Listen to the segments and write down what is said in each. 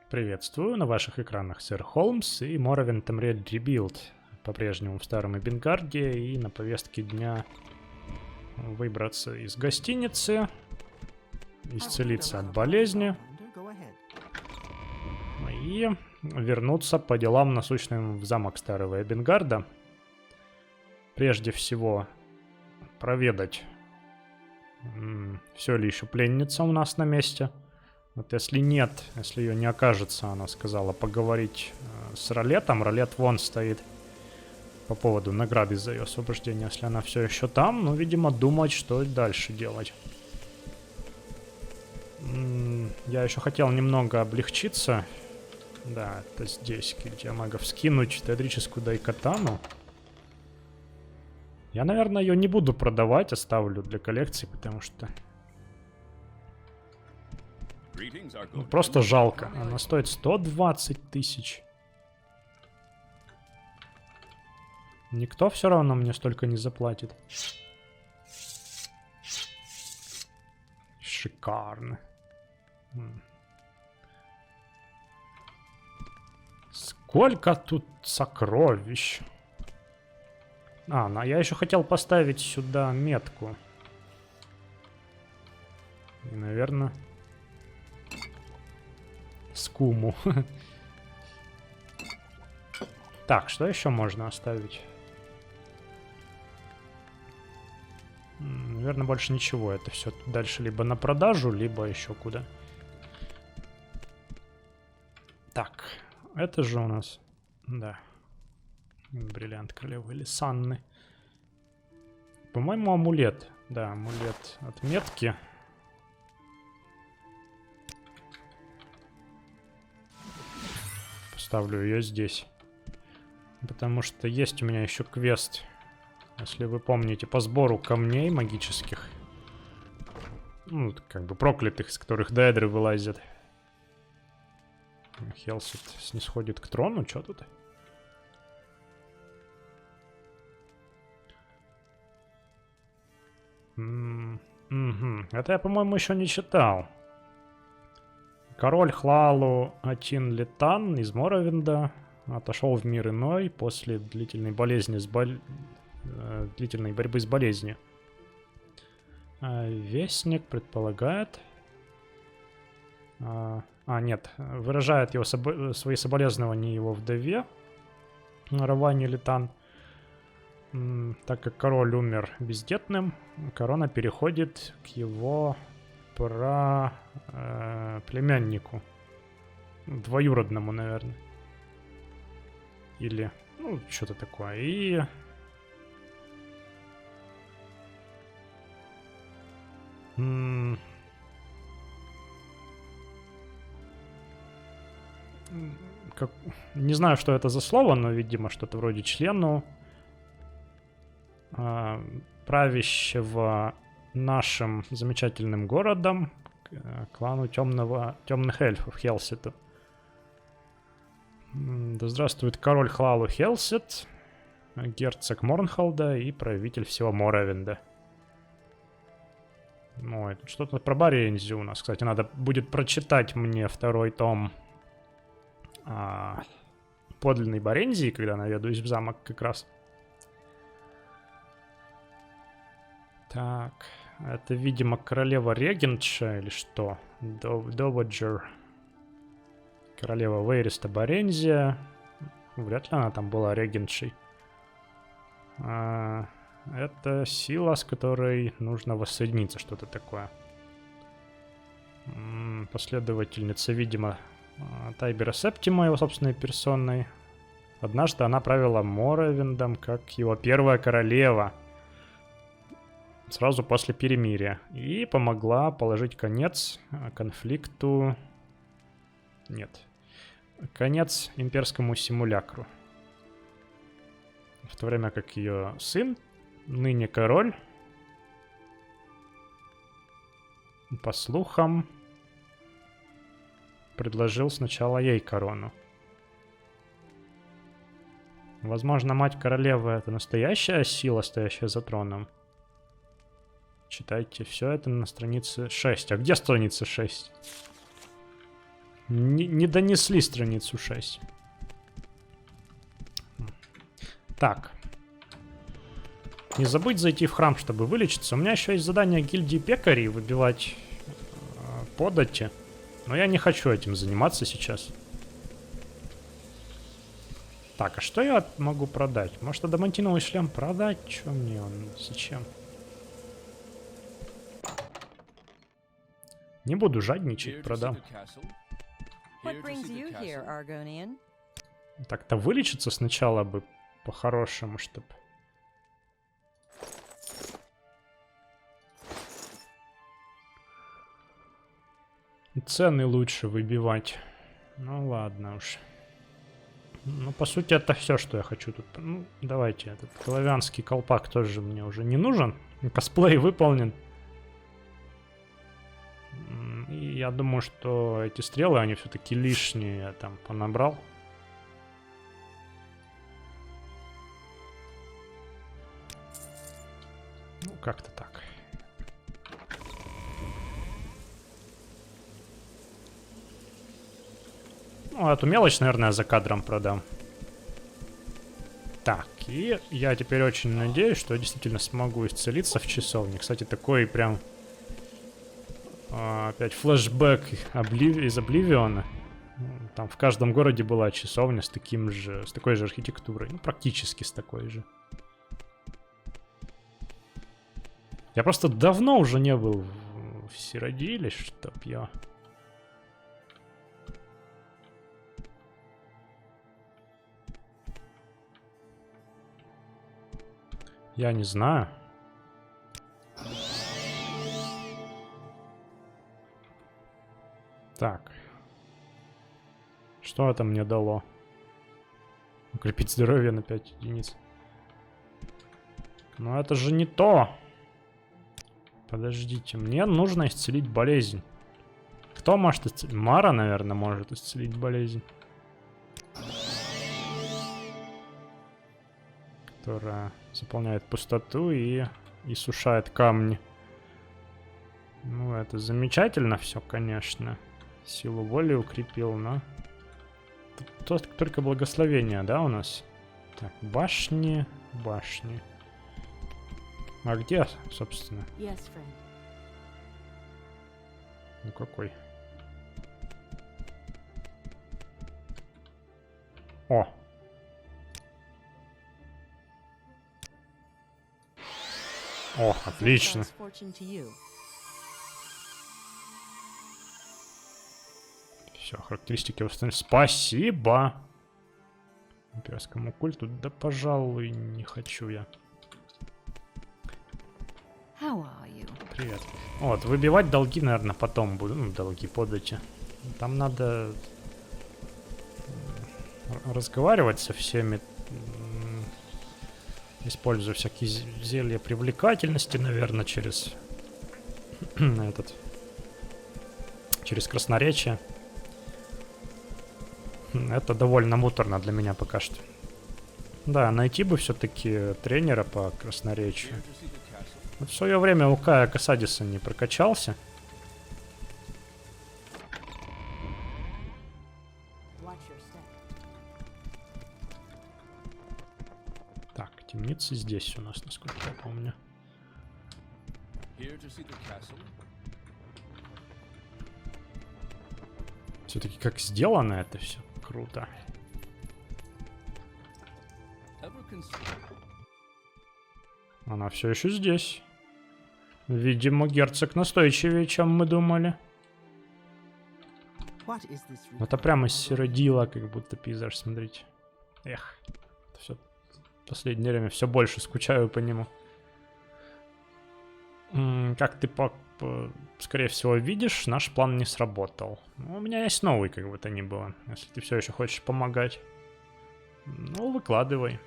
Приветствую, на ваших экранах сэр Холмс и Morrowind Tomb Rebuild. По-прежнему в старом Эбенгарде, и на повестке дня выбраться из гостиницы, исцелиться от болезни и вернуться по делам насущным в замок старого Эбенгарда. Прежде всего проведать, все ли еще пленница у нас на месте. Вот если нет, если ее не окажется, она сказала поговорить с Ролетом. Ролет вон стоит по поводу награды за ее освобождение. Если она все еще там, ну, видимо, думать, что дальше делать. Я еще хотел немного облегчиться. Да, это здесь, где магов скинуть театрическую дайкатану. Я, наверное, ее не буду продавать, оставлю для коллекции, потому что... Ну, просто жалко. Она стоит 120 тысяч. Никто все равно мне столько не заплатит. Шикарно. Сколько тут сокровищ. Я еще хотел поставить сюда метку. И, наверное... скуму. Так, что еще можно оставить? Наверное, больше ничего. Это все дальше либо на продажу, либо еще куда. Так, это же у нас... Да. Бриллиант королевы Лисанны. По-моему, амулет. Да, амулет от метки. Ставлю ее здесь. Потому что есть у меня еще квест. Если вы помните, по сбору камней магических. Ну, как бы проклятых, из которых дайдры вылазят. Хелсет снисходит к трону. Что тут? Это я, по-моему, еще не читал. Король Хлалу Атин Летан из Моровинда отошел в мир иной после длительной болезни длительной борьбы с болезнью. Вестник предполагает... нет. Выражает его свои соболезнования его вдове Раване Летан. Так как король умер бездетным, корона переходит к его... племяннику. Двоюродному, наверное. Или, ну, что-то такое. И... Не знаю, что это за слово, но, видимо, что-то вроде члену правящего нашим замечательным городом, клану темных эльфов Хелсету. Да здравствует король Хлалу Хелсет, герцог Морнхолда и правитель всего Моровинда. Ой, тут что-то про Барензию у нас. Кстати, надо будет прочитать мне второй том подлинной Барензии, когда наведаюсь в замок как раз. Так, это, видимо, королева Регентша или что? Доваджер. Королева Вейриста Барензия. Вряд ли она там была регентшей. Это сила, с которой нужно воссоединиться, что-то такое. Последовательница, видимо, Тайбера Септима, его собственной персоной. Однажды она правила Моровиндом как его первая королева. Сразу после перемирия. И помогла положить конец конфликту... Нет. Конец имперскому симулякру. В то время как ее сын, ныне король, по слухам, предложил сначала ей корону. Возможно, мать королевы — это настоящая сила, стоящая за троном. Читайте все это на странице 6. А где страница 6? Не донесли страницу 6. Так. Не забудь зайти в храм, чтобы вылечиться. У меня еще есть задание гильдии пекарей выбивать подати. Но я не хочу этим заниматься сейчас. Так, а что я могу продать? Может, адамантиновый шлем продать? Че мне он? Зачем? Не буду жадничать, продам. Так-то вылечиться сначала бы по-хорошему, чтобы... Цены лучше выбивать. Ну ладно уж. Ну, по сути, это все, что я хочу тут. Ну, давайте, этот клавианский колпак тоже мне уже не нужен. Косплей выполнен. И я думаю, что эти стрелы, они все-таки лишние, я там понабрал. Ну, как-то так. Ну, эту мелочь, наверное, за кадром продам. Так, и я теперь очень надеюсь, что я действительно смогу исцелиться в часовне. Кстати, такой прям... опять флешбэк из Обливиона. Там в каждом городе была часовня с такой же архитектурой. Ну, практически с такой же. Я просто давно уже не был в Сиродиле, чтоб я... Я не знаю. Так. Что это мне дало? Укрепить здоровье на 5 единиц. Но это же не то. Подождите, мне нужно исцелить болезнь. Кто может исцелить? Мара, наверное, может исцелить болезнь. Которая заполняет пустоту и сушает камни. Ну, это замечательно все, конечно. Силу воли укрепил, но... Тут только благословение, да, у нас? Так, башни. А где, собственно? Ну, какой? О! О, отлично. Все, характеристики восстановлены. Спасибо. Имперскому культу. Да, пожалуй, не хочу я. Привет. Вот, выбивать долги, наверное, потом буду. Ну, долги подати. Там надо разговаривать со всеми. Использую всякие зелья привлекательности, наверное, через через красноречие. Это довольно муторно для меня пока что. Да, найти бы все-таки тренера по красноречию. Вот в свое время у Кая Касадиса не прокачался. Так, темница здесь у нас, насколько я помню. Все-таки как сделано это все круто. Она все еще здесь. Видимо, герцог настойчивее, чем мы думали. Это прямо из Сиродила, как будто пейзаж, смотрите. Эх, все в последнее время все больше скучаю по нему. Как ты скорее всего видишь, наш план не сработал. Но у меня есть новый, как бы то ни было. Если ты все еще хочешь помогать, ну, выкладывай.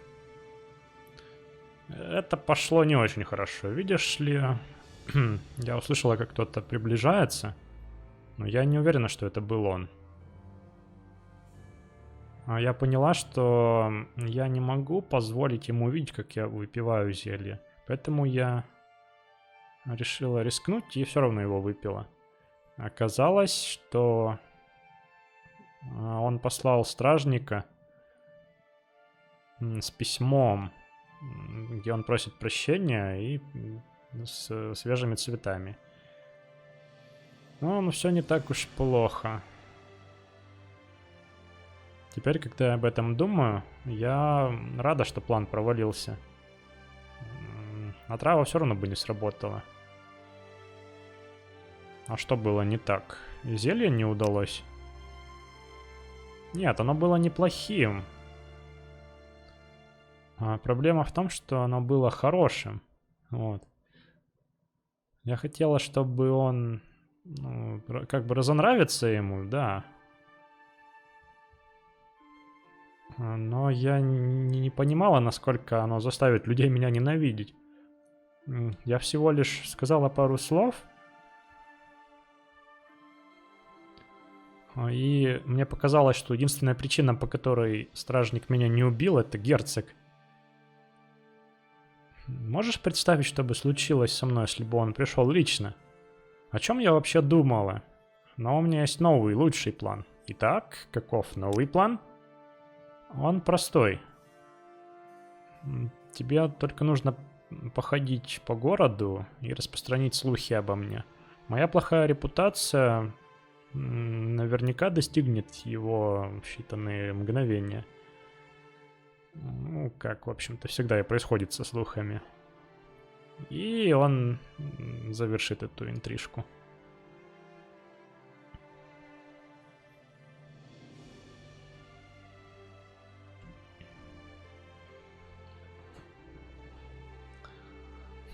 Это пошло не очень хорошо. Видишь ли, я услышала, как кто-то приближается, но я не уверена, что это был он. А я поняла, что я не могу позволить ему увидеть, как я выпиваю зелье. Поэтому я решила рискнуть и все равно его выпила. Оказалось, что он послал стражника с письмом, где он просит прощения и с свежими цветами. Ну, все не так уж плохо. Теперь, когда я об этом думаю, я рада, что план провалился. Отрава все равно бы не сработала. А что было не так? Зелье не удалось? Нет, оно было неплохим. А проблема в том, что оно было хорошим. Вот. Я хотела, чтобы он... Ну, как бы разонравиться ему, да. Но я не понимала, насколько оно заставит людей меня ненавидеть. Я всего лишь сказала пару слов. И мне показалось, что единственная причина, по которой стражник меня не убил, это герцог. Можешь представить, что бы случилось со мной, если бы он пришел лично? О чем я вообще думала? Но у меня есть новый, лучший план. Итак, каков новый план? Он простой. Тебе только нужно походить по городу и распространить слухи обо мне. Моя плохая репутация наверняка достигнет его в считанные мгновения. Ну, как, в общем-то, всегда и происходит со слухами. И он завершит эту интрижку.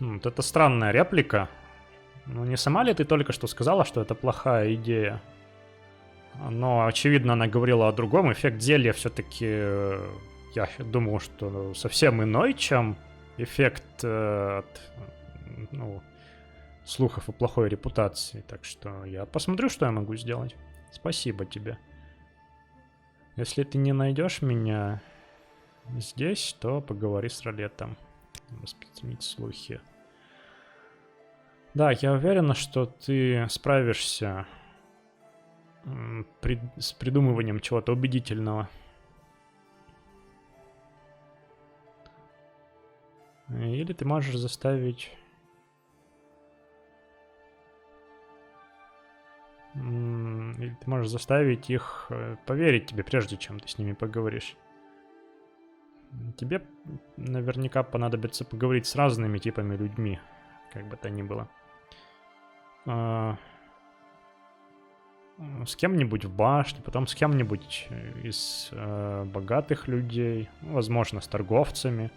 Вот это странная реплика. Ну, не сама ли ты только что сказала, что это плохая идея? Но, очевидно, она говорила о другом. Эффект зелья все-таки, я думал, что совсем иной, чем эффект от слухов о плохой репутации. Так что я посмотрю, что я могу сделать. Спасибо тебе. Если ты не найдешь меня здесь, то поговори с Ролетом. Распространить слухи. Да, я уверена, что ты справишься с придумыванием чего-то убедительного. Или ты можешь заставить... Или ты можешь заставить их поверить тебе, прежде чем ты с ними поговоришь. Тебе наверняка понадобится поговорить с разными типами людьми, как бы то ни было. С кем-нибудь в башне, потом с кем-нибудь из богатых людей, возможно, с торговцами,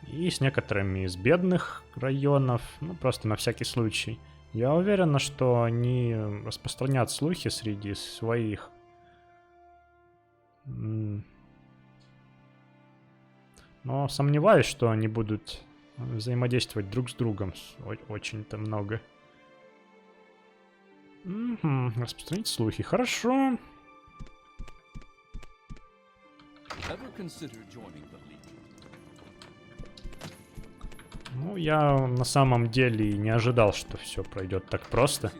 и с некоторыми из бедных районов, ну, просто на всякий случай. Я уверена, что они распространят слухи среди своих. Но сомневаюсь, что они будут взаимодействовать друг с другом очень-то много. Распространить слухи. Хорошо. Ну, я на самом деле не ожидал, что все пройдет так просто.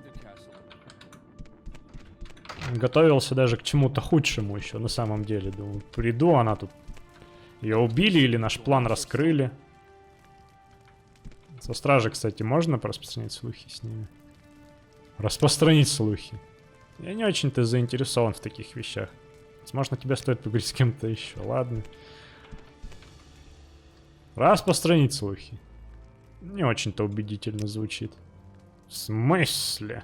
Готовился даже к чему-то худшему еще на самом деле. Думаю, приду, она тут... Ее убили или наш план раскрыли. Со стражи, кстати, можно распространять слухи с ними? Распространить слухи. Я не очень-то заинтересован в таких вещах. Возможно, тебе стоит поговорить с кем-то еще. Ладно. Распространить слухи. Не очень-то убедительно звучит. В смысле?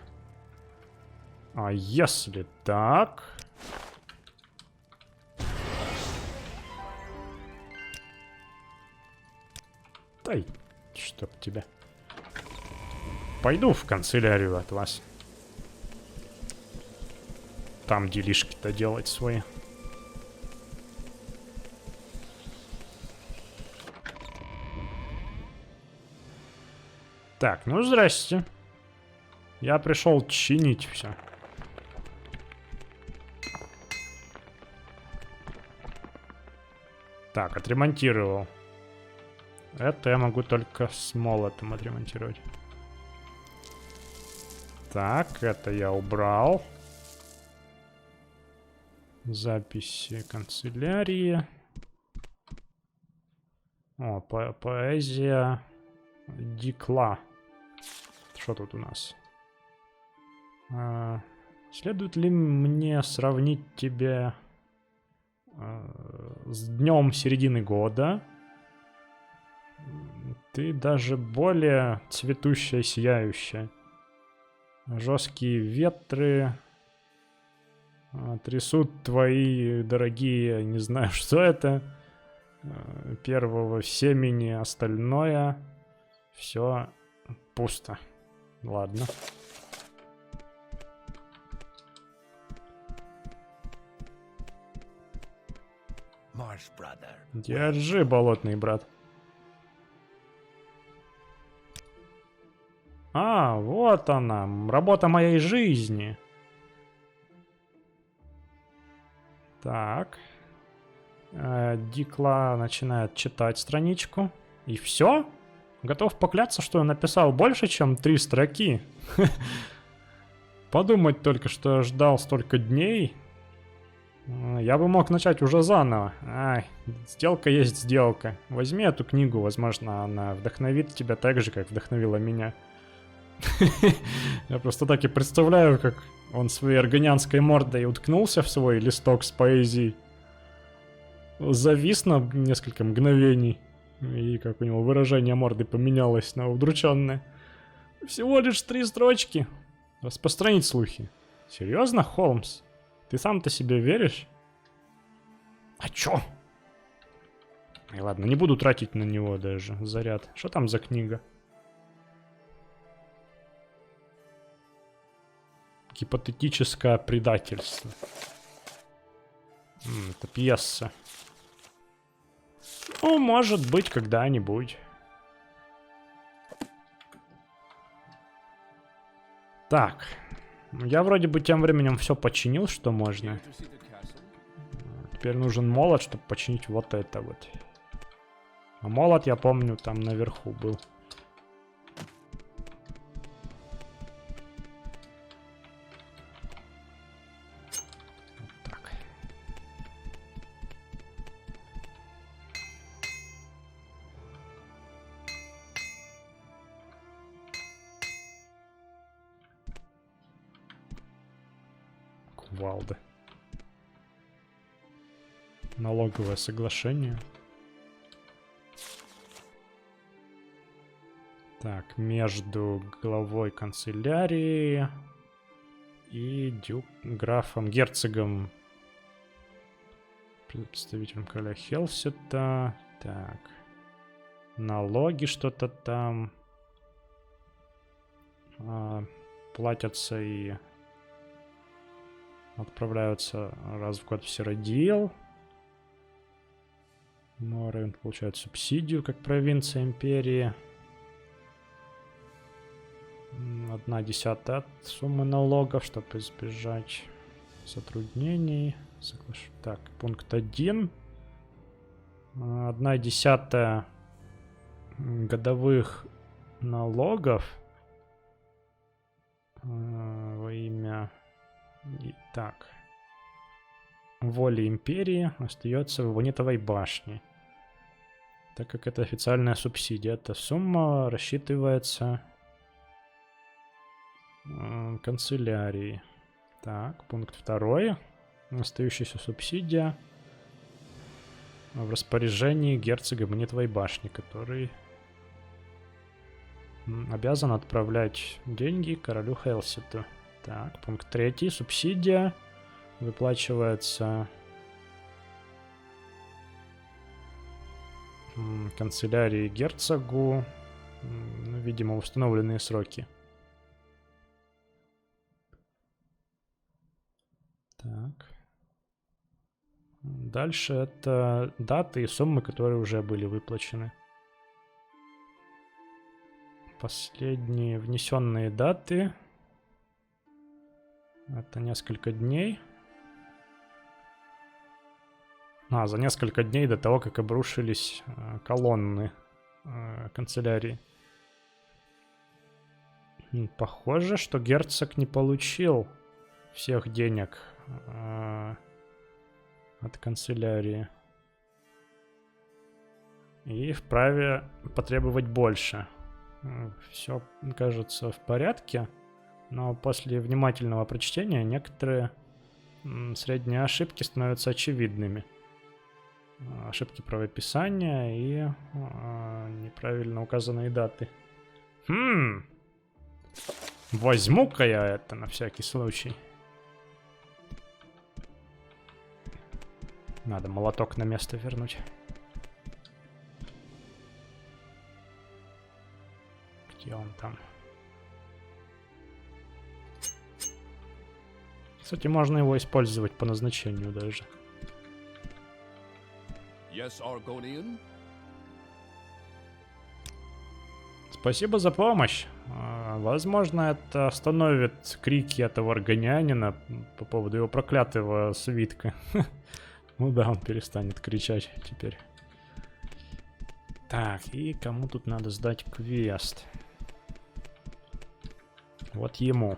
А если так... Дай, чтоб тебя. Пойду в канцелярию от вас. Там делишки-то делать свои. Так, ну здрасте. Я пришел чинить все. Так, отремонтировал. Это я могу только с молотом отремонтировать. Так, это я убрал. Записи канцелярии. О, поэзия Дикла. Что тут у нас? Следует ли мне сравнить тебя с днем середины года? Ты даже более цветущая, сияющая. Жесткие ветры трясут твои дорогие, не знаю, что это, первого семени, остальное все пусто. Ладно. Держи, болотный брат. А, вот она, работа моей жизни. Так. Дикла начинает читать страничку. И все? Готов поклясться, что я написал больше, чем 3 строки. Подумать только, что я ждал столько дней. Я бы мог начать уже заново. Ай, сделка есть сделка. Возьми эту книгу, возможно, она вдохновит тебя так же, как вдохновила меня. Я просто так и представляю, как он своей аргонянской мордой уткнулся в свой листок с поэзией. Завис на несколько мгновений. И как у него выражение морды поменялось на удрученное. Всего лишь 3 строчки. Распространить слухи. Серьезно, Холмс? Ты сам-то себе веришь? А чё? И ладно, не буду тратить на него даже заряд. Что там за книга? Гипотетическое предательство. Это пьеса. Ну, может быть, когда-нибудь. Так. Я вроде бы тем временем все починил, что можно. Теперь нужен молот, чтобы починить вот это вот. А молот, я помню, там наверху был. Кувалда. Налоговое соглашение. Так, между главой канцелярии и графом, герцогом, представителем короля Хелсета. Так. Налоги что-то там. Платятся и отправляются раз в год в Сиродил. Морейн получает субсидию как провинция империи. 1/10 от суммы налогов, чтобы избежать затруднений. Так, пункт 1. 1/10 годовых налогов во имя так воли империи остается в Вонитовой башне, так как это официальная субсидия. Эта сумма рассчитывается канцелярией. Так, пункт 2. Остающаяся субсидия в распоряжении герцога Вонитовой башни, который обязан отправлять деньги королю Хелсету. Так, пункт 3. Субсидия выплачивается канцелярии герцогу, видимо, в установленные сроки. Так. Дальше это даты и суммы, которые уже были выплачены. Последние внесенные даты. Это несколько дней. За несколько дней до того, как обрушились колонны канцелярии. Похоже, что герцог не получил всех денег от канцелярии. И вправе потребовать больше. Все кажется в порядке, но после внимательного прочтения некоторые средние ошибки становятся очевидными. Ошибки правописания и неправильно указанные даты. Возьму-ка я это на всякий случай. Надо молоток на место вернуть. Где он там? Кстати, можно его использовать по назначению даже. Yes, Argonian? Спасибо за помощь. Возможно, это остановит крики этого аргонянина по поводу его проклятого свитка. Ну да, он перестанет кричать теперь. Так, и кому тут надо сдать квест? Вот ему.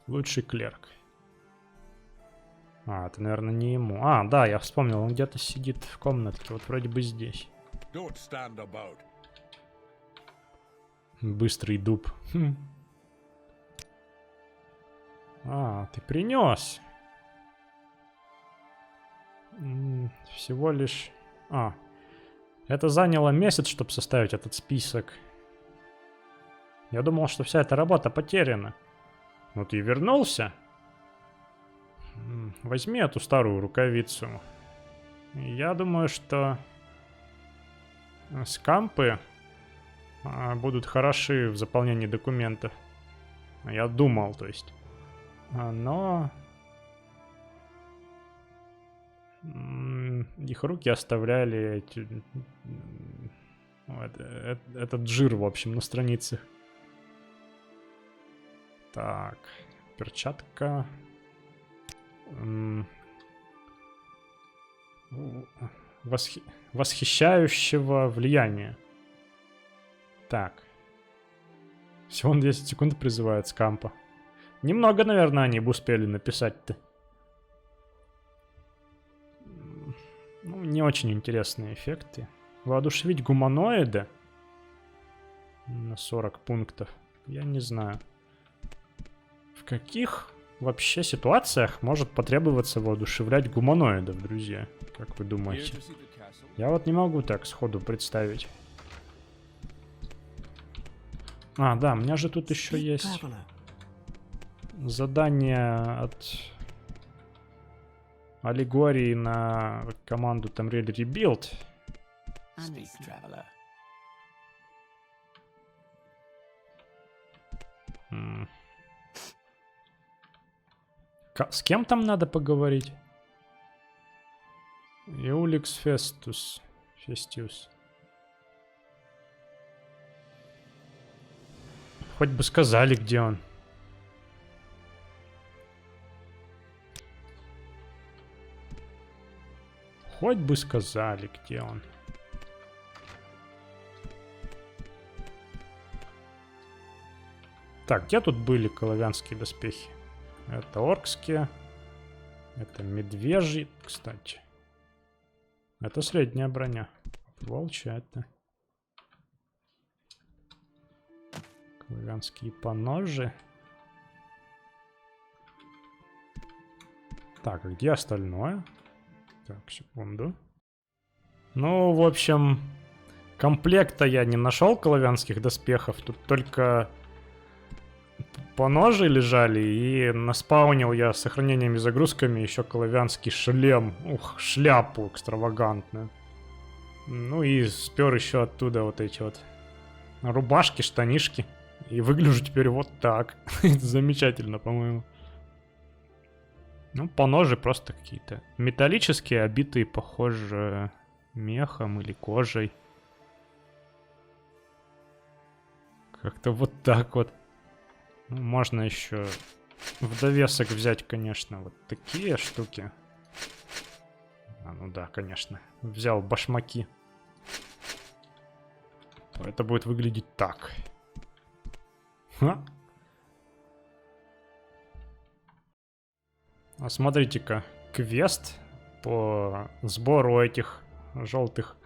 Лучший клерк. А, это, наверное, не ему. А, да, я вспомнил, он где-то сидит в комнатке, вот вроде бы здесь. Быстрый дуб. А, ты принес. Всего лишь... А, это заняло месяц, чтобы составить этот список. Я думал, что вся эта работа потеряна. Вот и вернулся. Возьми эту старую рукавицу. Я думаю, что скампы будут хороши в заполнении документов. Я думал, то есть. Но их руки оставляли этот жир, в общем, на страницах. Так, перчатка. Восхищающего влияния. Так. Всего на 10 секунд призывает скампа. Немного, наверное, они бы успели написать-то. Ну, не очень интересные эффекты. Воодушевить гуманоида на 40 пунктов. Я не знаю. В каких вообще ситуациях может потребоваться воодушевлять гуманоидов, друзья? Как вы думаете? Я вот не могу так сходу представить. А, да, у меня же тут еще есть задание от аллегории на команду Tamriel Rebuild. С кем там надо поговорить? Иуликс Фестиус. Хоть бы сказали, где он. Хоть бы сказали, где он. Так, где тут были коловянские доспехи? Это оркские. Это медвежьи, кстати. Это средняя броня. Волчья это. Коловянские поножи. Так, а где остальное? Так, секунду. Ну, в общем, комплекта я не нашел коловянских доспехов. Тут только поножи лежали, и наспаунил я с сохранениями и загрузками еще коловянский шлем. Ух, шляпу экстравагантную. Ну и спер еще оттуда вот эти вот рубашки, штанишки. И выгляжу теперь вот так. Замечательно, по-моему. Ну, поножи просто какие-то металлические, обитые, похоже, мехом или кожей. Как-то вот так вот. Ну, можно еще в довесок взять, конечно, вот такие штуки. А, ну да, конечно. Взял башмаки. Это будет выглядеть так. Ха. А смотрите-ка, квест по сбору этих желтых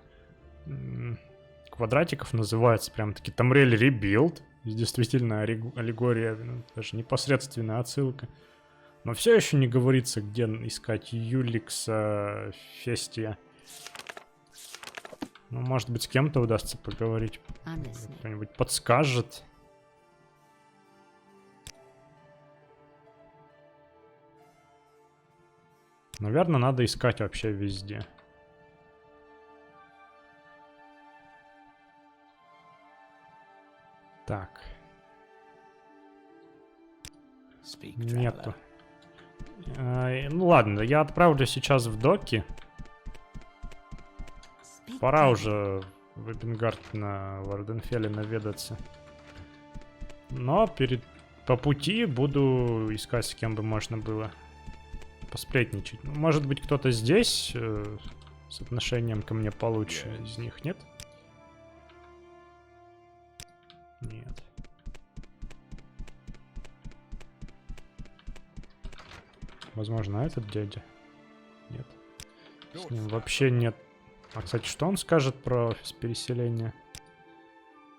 квадратиков называется прям-таки Тамрель Rebuild. Действительно аллегория, даже непосредственная отсылка. Но все еще не говорится, где искать Юликса Фестия. Ну, может быть, с кем-то удастся поговорить. Кто-нибудь подскажет. Наверное, надо искать вообще везде. Так. Нету. Ну ладно, я отправлю сейчас в доки. Пора уже в Эбенгард на Варденфеле наведаться. Но по пути буду искать, с кем бы можно было посплетничать. Ну, может быть, кто-то здесь с отношением ко мне получше из них, нет? Нет. Возможно, этот дядя? Нет. С ним вообще нет. А, кстати, что он скажет про офис переселения?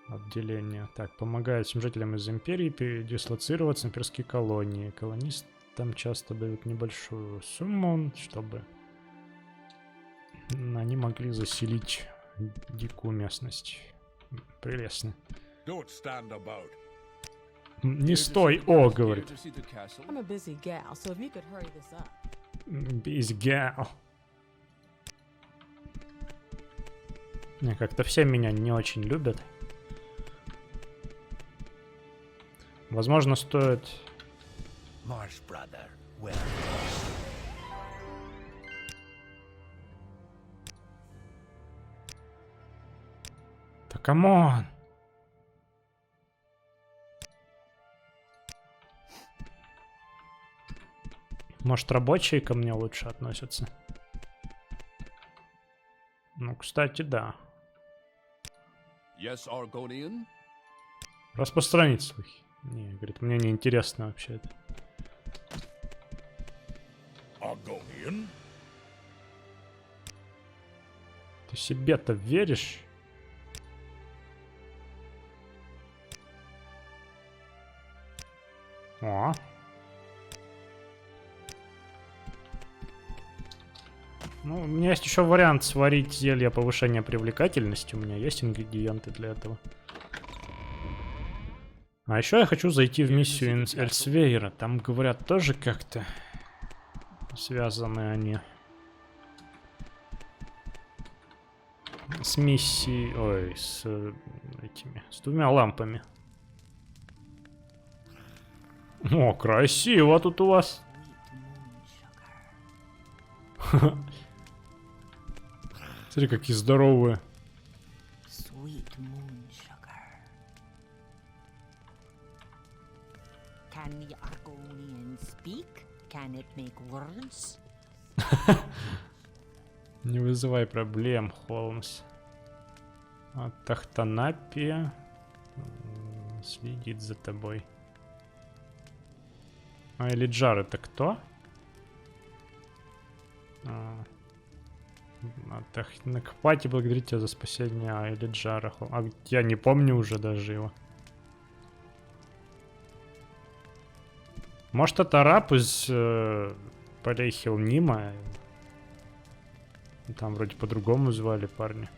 Отделение. Так, помогает всем жителям из Империи передислоцироваться в имперские колонии. Колонистам часто дают небольшую сумму, чтобы они могли заселить дикую местность. Прелестно. Не стой, о, говорит. Busy gal. Не, как-то все меня не очень любят. Возможно, стоит... Да камон! Может, рабочие ко мне лучше относятся? Ну, кстати, да. Yes, Argonian? Распространить слухи. Не, говорит, мне не интересно вообще это. Argonian? Ты себе-то веришь? О. Ну, у меня есть еще вариант сварить зелье повышения привлекательности. У меня есть ингредиенты для этого. А еще я хочу зайти в миссию Эльсвейра. Там, говорят, тоже как-то связаны они с миссией... Ой, с этими... С двумя лампами. О, красиво тут у вас. Смотри, какие здоровые. Не вызывай проблем, Холмс. А Тахтанапия следит за тобой. А Элиджар это кто? Накпати, благодарю тебя за спасение Элиджара. А я не помню уже даже его. Может, это раб из полей Хилнима? Там вроде по-другому звали парня.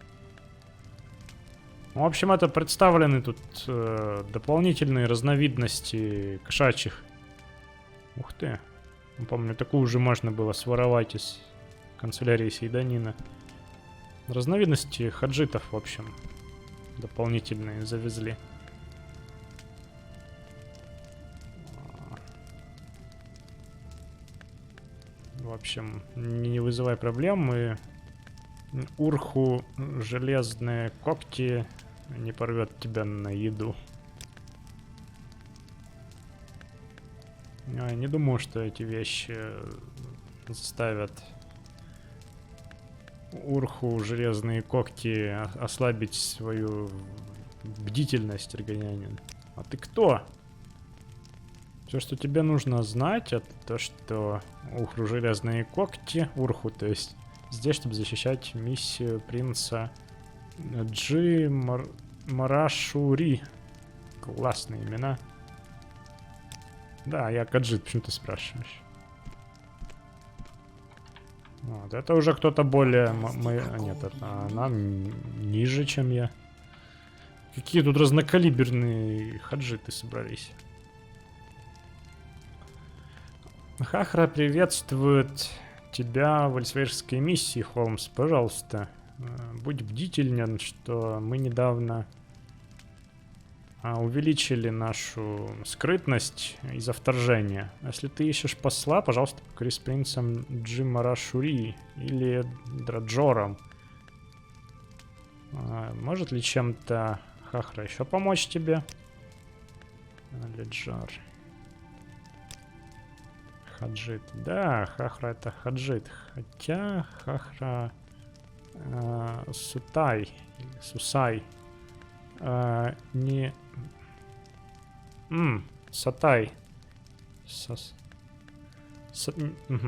В общем, это представлены тут дополнительные разновидности кошачьих. Ух ты. Помню, такую уже можно было своровать из канцелярии Сейданина. Разновидности хаджитов, в общем, дополнительные завезли. В общем, не вызывай проблем. Мы Урху железные когти не порвет тебя на еду. Я не думаю, что эти вещи заставят Урху железные когти ослабить свою бдительность, Аргонянин. А ты кто? Все, что тебе нужно знать, это то, что Ухру железные когти, Урху, то есть здесь, чтобы защищать миссию принца Марашури. Классные имена. Да, я Каджит, почему ты спрашиваешь? Вот, это уже кто-то более... Нет, она ниже, чем я. Какие тут разнокалиберные хаджиты собрались. Хахра приветствует тебя в эльсвейрской миссии, Холмс. Пожалуйста, будь бдителен, что мы недавно увеличили нашу скрытность из-за вторжения. Если ты ищешь посла, пожалуйста, поговори с принцем Джимарашури или Драджором. Может ли чем-то Хахра еще помочь тебе? Леджар. Хаджит. Да, Хахра это Хаджит. Хотя Хахра Сутай или Сусай не... Сатай.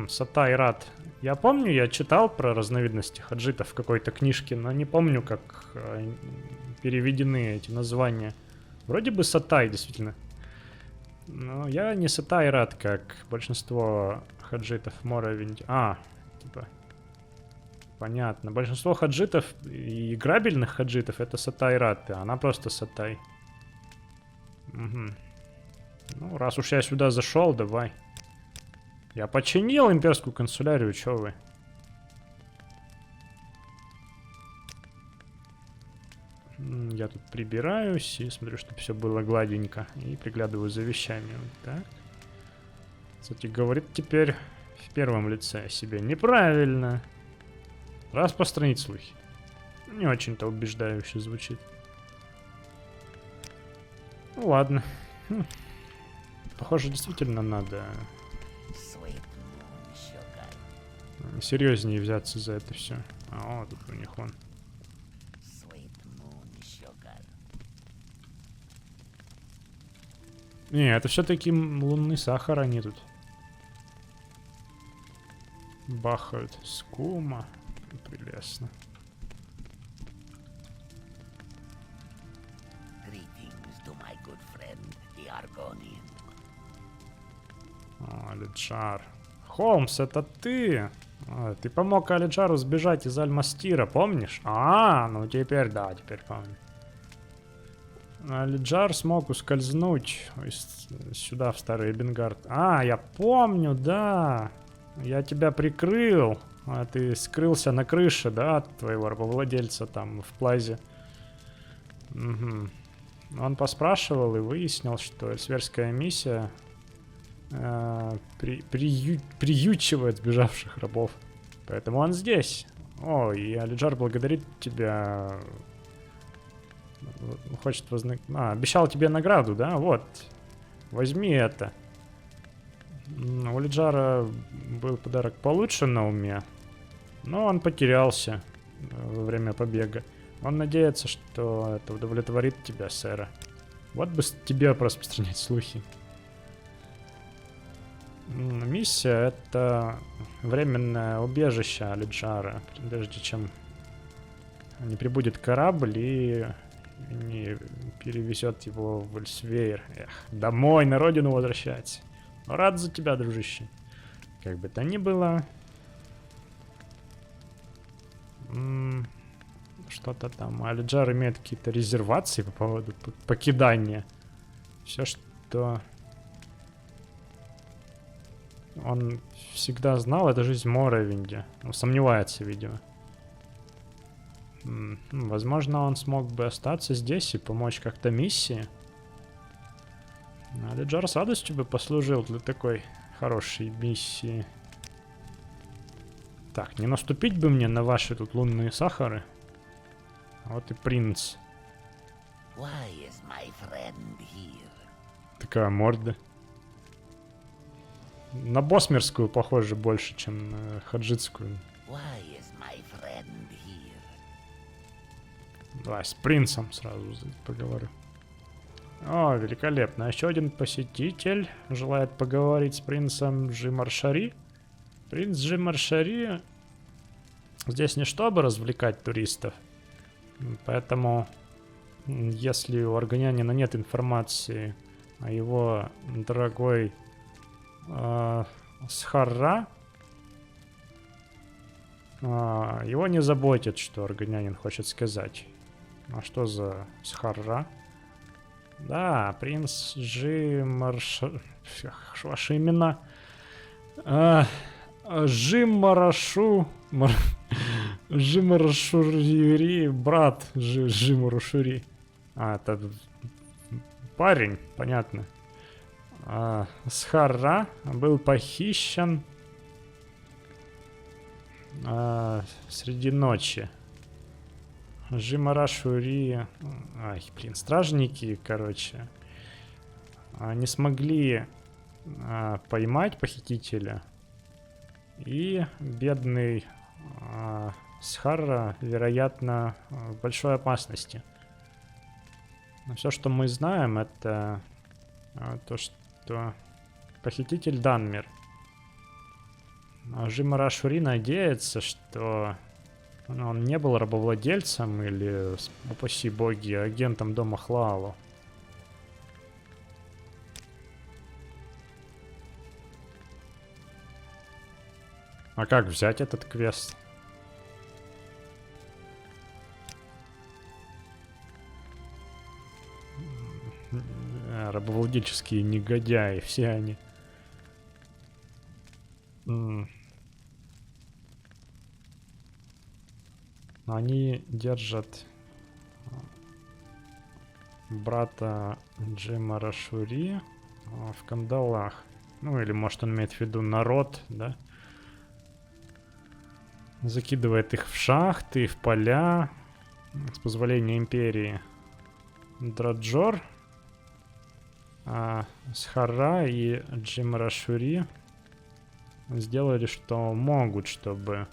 Сатай Рад. Я помню, я читал про разновидности хаджитов в какой-то книжке, но не помню, как переведены эти названия. Вроде бы Сатай, действительно. Но я не Сатай Рад, как большинство хаджитов в Моровинде. Типа... Понятно. Большинство хаджитов и играбельных хаджитов это Сатай Рад, а она просто Сатай. Угу. Ну, раз уж я сюда зашел, давай. Я починил имперскую канцелярию, чё вы? Я тут прибираюсь и смотрю, чтобы все было гладенько. И приглядываю за вещами. Вот так. Кстати, говорит теперь в первом лице о себе. Неправильно. Распространить слухи. Не очень-то убеждающе звучит. Ну ладно. Похоже, действительно надо серьезнее взяться за это все. О, тут у них он. Не, это все-таки лунный сахар, они тут бахают. Скума. Прелестно. Алиджар. Холмс, это ты? Ты помог Алиджару сбежать из Альмастира, помнишь? Ну теперь да, теперь помню. Алиджар смог ускользнуть сюда, в Старый Бенгард. Я помню, да. Я тебя прикрыл. Ты скрылся на крыше, да, от твоего рабовладельца там в плазе. Угу. Он поспрашивал и выяснил, что эльсверская миссия приючивает сбежавших рабов. Поэтому он здесь. И Алиджар благодарит тебя. Хочет обещал тебе награду, да? Вот. Возьми это. У Алиджара был подарок получше на уме, но он потерялся во время побега. Он надеется, что это удовлетворит тебя, сэра. Вот бы тебе распространять слухи. Миссия — это временное убежище Алиджара, прежде чем не прибудет корабль и не перевезет его в Эльсвейр. Домой, на родину возвращается. Рад за тебя, дружище. Как бы то ни было. Что-то там. Алиджар имеет какие-то резервации по поводу покидания. Все, что он всегда знал, это жизнь в Моровинде. Он сомневается, видимо. Возможно, он смог бы остаться здесь и помочь как-то миссии. Алиджар с радостью бы послужил для такой хорошей миссии. Так, не наступить бы мне на ваши тут лунные сахары. Вот и принц. Такая морда. На босмерскую похоже больше, чем на хаджитскую. Давай с принцем сразу поговорю. О, великолепно. Еще один посетитель желает поговорить с принцем Джимаршари. Принц Джимаршари здесь не чтобы развлекать туристов. Поэтому, если у аргонянина нет информации о его дорогой Схарра, его не заботит, что аргонянин хочет сказать. А что за Схарра? Да, принц Джимаршари... Ваши имена... Жимарашу... Жимарашури, брат Жимарашури. Это парень, понятно. Схарра был похищен среди ночи. Жимарашури... Ай, блин, стражники, короче, не смогли поймать похитителя. И бедный Схарра, вероятно, в большой опасности. Но все, что мы знаем, это то, что похититель Данмир. Жимарашури надеется, что он не был рабовладельцем или, упаси боги, агентом дома Хлаалу. А как взять этот квест? Рабовладельческие негодяи, все они. Они держат брата Джимарашури в кандалах. Ну или может он имеет в виду народ, да? Закидывает их в шахты, в поля. С позволения империи. Драджор, Схарра и Джимарашури сделали, что могут, чтобы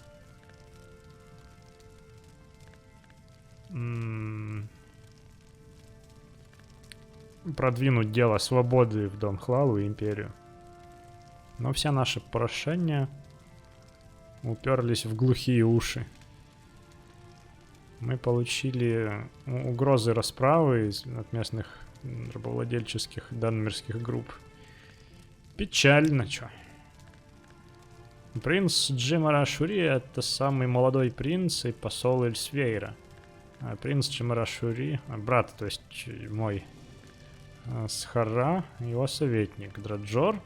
продвинуть дело свободы в Дом Хлалу и империю. Но все наши прошения уперлись в глухие уши. Мы получили угрозы расправы от местных рабовладельческих данмирских групп. Печально, чё. Принц Джимарашури — это самый молодой принц и посол Эльсвейра. А принц Джимарашури, брат, то есть мой Схарра, его советник Драджор,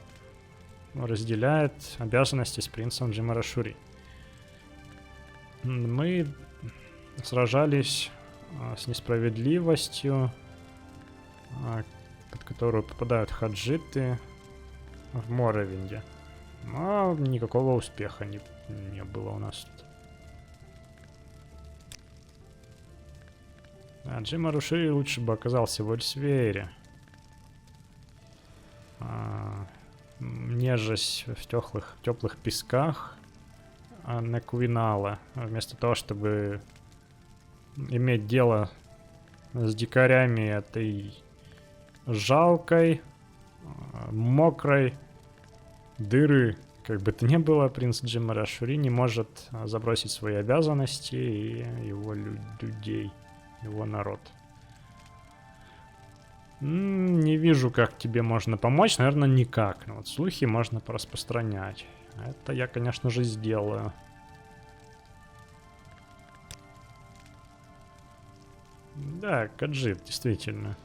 разделяет обязанности с принцем Джимарашури. Мы сражались с несправедливостью, под которую попадают хаджиты в Моровинде. Но никакого успеха не было у нас тут. Джимарашури лучше бы оказался в Эльсвейре. Нежась в теплых песках Неквинала, вместо того, чтобы иметь дело с дикарями этой жалкой, мокрой дыры. Как бы то ни было, принц Джимарашури не может забросить свои обязанности и его людей, его народ. Не вижу, как тебе можно помочь. Наверное, никак. Но вот слухи можно пораспространять. Это я, конечно же, сделаю. Да, Каджит, действительно.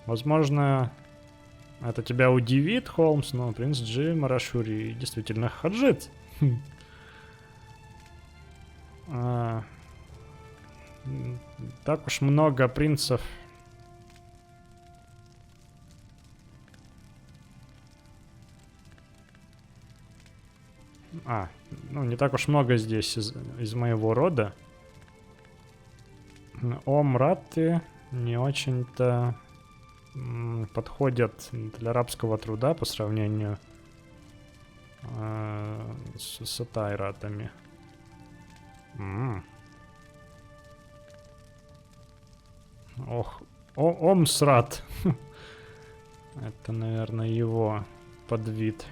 Возможно, это тебя удивит, Холмс, но принц Джимарашури действительно хаджит. Так уж много принцев. Ну не так уж много здесь из моего рода. Омраты не очень-то подходят для рабского труда по сравнению с атайратами. Ох, Омсрат. Это, наверное, его подвид.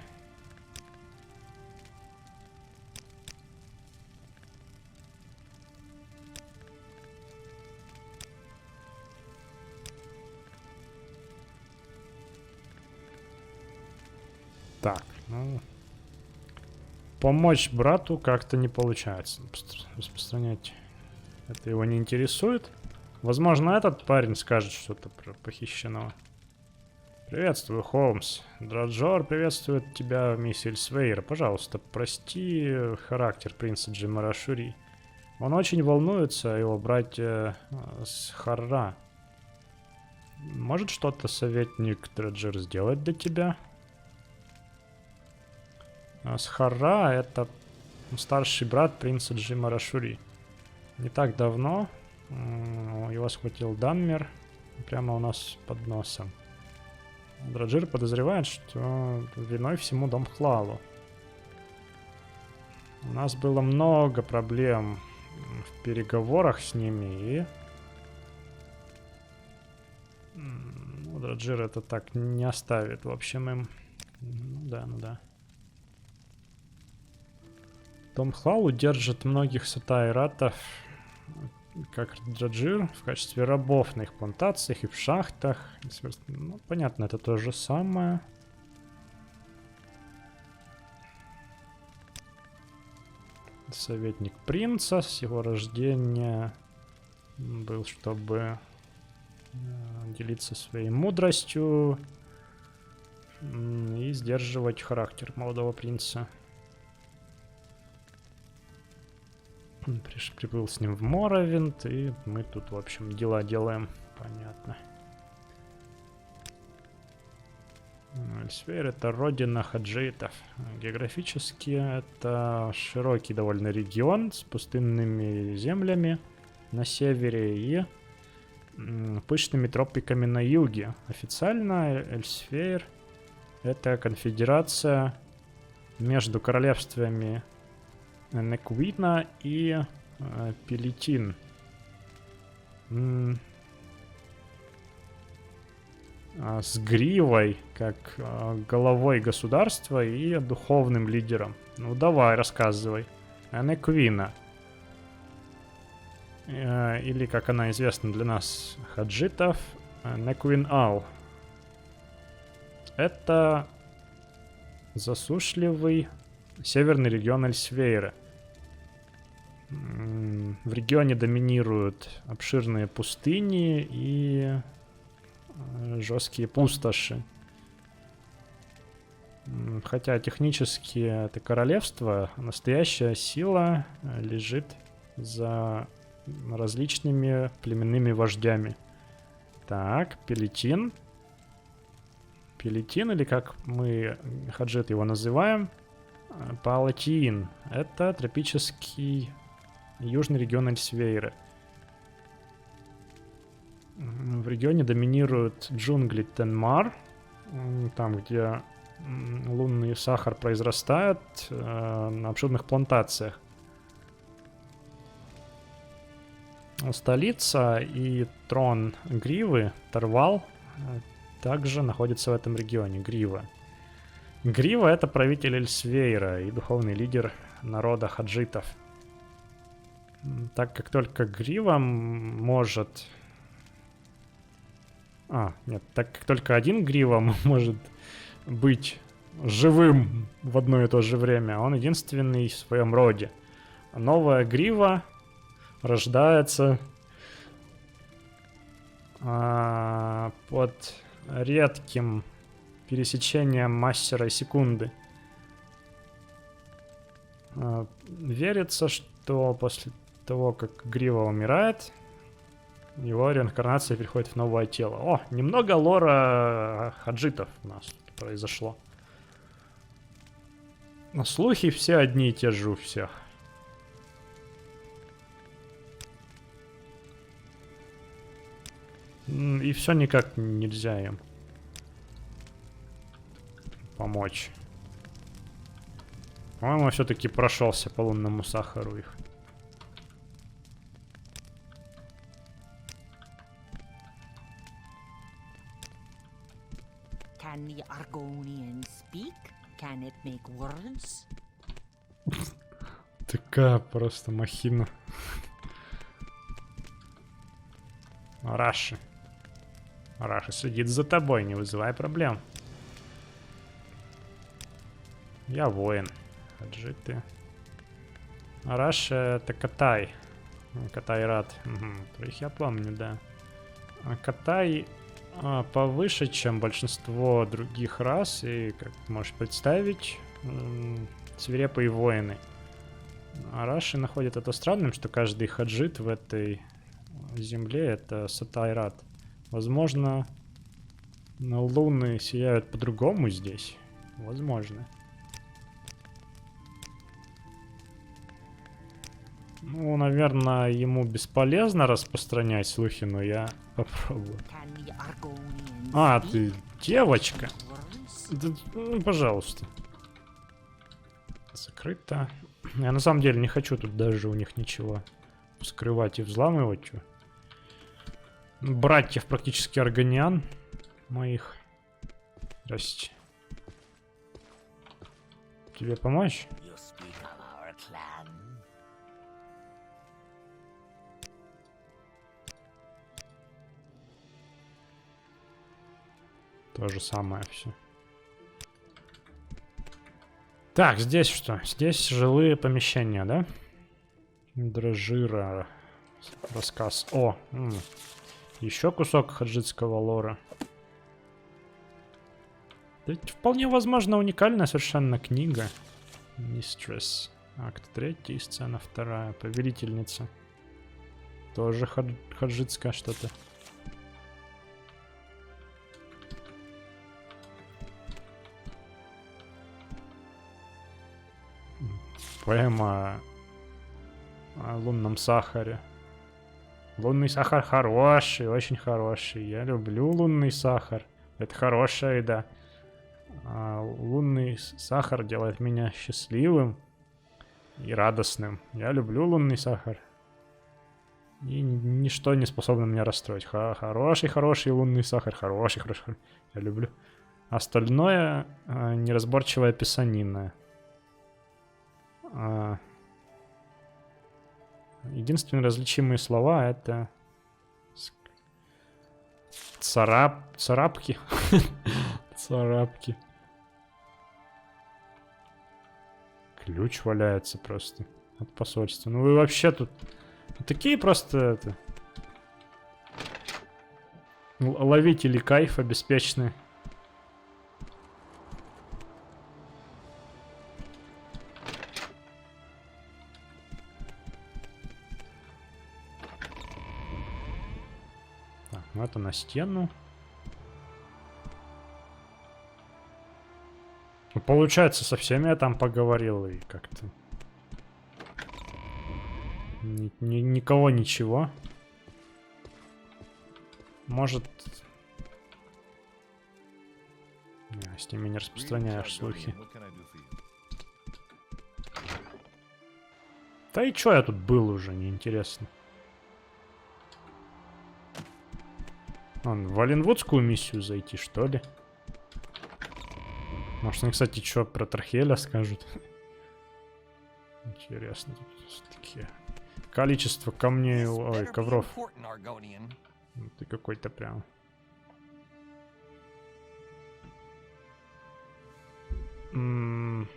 Так, ну... Помочь брату как-то не получается. Распространять это его не интересует. Возможно, этот парень скажет что-то про похищенного. Приветствую, Холмс. Драджор приветствует тебя, мисс Эльсвейр. Пожалуйста, прости характер принца Джимара Шури. Он очень волнуется о его брате Схарра. Может что-то советник Драджир сделать для тебя? Схарра — это старший брат принца Джимара Шури. Не так давно его схватил Данмер прямо у нас под носом. Драджир подозревает, что виной всему дом Хлалу. У нас было много проблем в переговорах с ними, и... Ну, Драджир это так не оставит, в общем, им... Ну да. Дом Хлалу держит многих сатайратов, как Драджир, в качестве рабов на их плантациях и в шахтах. Ну, понятно, это то же самое. Советник принца с его рождения был, чтобы делиться своей мудростью и сдерживать характер молодого принца. Приплыл с ним в Моровинд, и мы тут, в общем, дела делаем. Понятно. Эльсвейр — это родина хаджитов. Географически это широкий довольно регион с пустынными землями на севере и пышными тропиками на юге. Официально Эльсвейр — это конфедерация между королевствами Неквина и Пелетин. С гривой, как головой государства и духовным лидером. Ну давай, рассказывай. Неквина. Или, как она известна для нас, хаджитов, Неквин Ал. Это засушливый северный регион Эльсвейра. В регионе доминируют обширные пустыни и жесткие пустоши. Хотя технически это королевство, настоящая сила лежит за различными племенными вождями. Так, Пелетин. Пелетин, или как мы, хаджит, его называем, Палатиин. Это тропический южный регион Эльсвейра. В регионе доминируют джунгли Тенмар, там, где лунный сахар произрастает, на обширных плантациях. Столица и трон Гривы, Тарвал, также находится в этом регионе. Грива. Грива — это правитель Эльсвейра и духовный лидер народа хаджитов. Так как только Грива может... так как только один Грива может быть живым в одно и то же время, он единственный в своем роде. Новая Грива рождается под редким пересечением мастера и секунды. Верится, что после того, как Грива умирает, его реинкарнация переходит в новое тело. О, немного лора хаджитов у нас тут произошло. Но слухи все одни и те же у всех. И все никак нельзя им помочь. По-моему, все-таки прошелся по лунному сахару их. the Argonian speak? Can it make words? Такая просто махина. Раши. Раши следит за тобой, не вызывай проблем. Я воин. Хаджиты. Раши это Катай. Катай рад. Угу. Их я помню, да. А Катай повыше, чем большинство других рас. И, как ты можешь представить, свирепые воины. А Раши находят это странным, что каждый хаджит в этой земле это Сатайрат. Возможно, луны сияют по-другому здесь. Возможно. Ну, наверное, ему бесполезно распространять слухи, но я попробую. Can the Argonian А, speak? ты девочка? Words? Да, ну, пожалуйста. Закрыто. Я на самом деле не хочу тут даже у них ничего скрывать и взламывать. Чё. Братьев практически аргониан моих. Здрасте. Тебе помочь? You speak of our clan? То же самое все. Так, здесь что? Здесь жилые помещения, да? Дрожжира. Рассказ. О! Еще кусок хаджитского лора. Да, вполне возможно уникальная совершенно книга. Mistress. Акт 3, сцена 2. Повелительница. Тоже хаджитская что-то. Поэма о лунном сахаре. Лунный сахар хороший, очень хороший. Я люблю лунный сахар. Это хорошая еда. Лунный сахар делает меня счастливым и радостным. Я люблю лунный сахар. И ничто не способно меня расстроить. Хороший лунный сахар. Хороший. Я люблю. Остальное неразборчивая писанина. Единственные различимые слова это царапки. Царапки. Ключ валяется просто от посольства. Ну вы вообще тут такие просто это ловители кайфа беспечные. Ну, это на стену. Ну, получается, со всеми я там поговорил и как-то... Никого ничего. Может... Не, с ними не распространяешь слухи. Да и чё я тут был уже, неинтересно. В Валенвудскую миссию зайти, что ли? Может, они, кстати, что про Тархеля скажут? Интересно, тут такие... Количество камней, ой, ковров. Ты какой-то прям... Не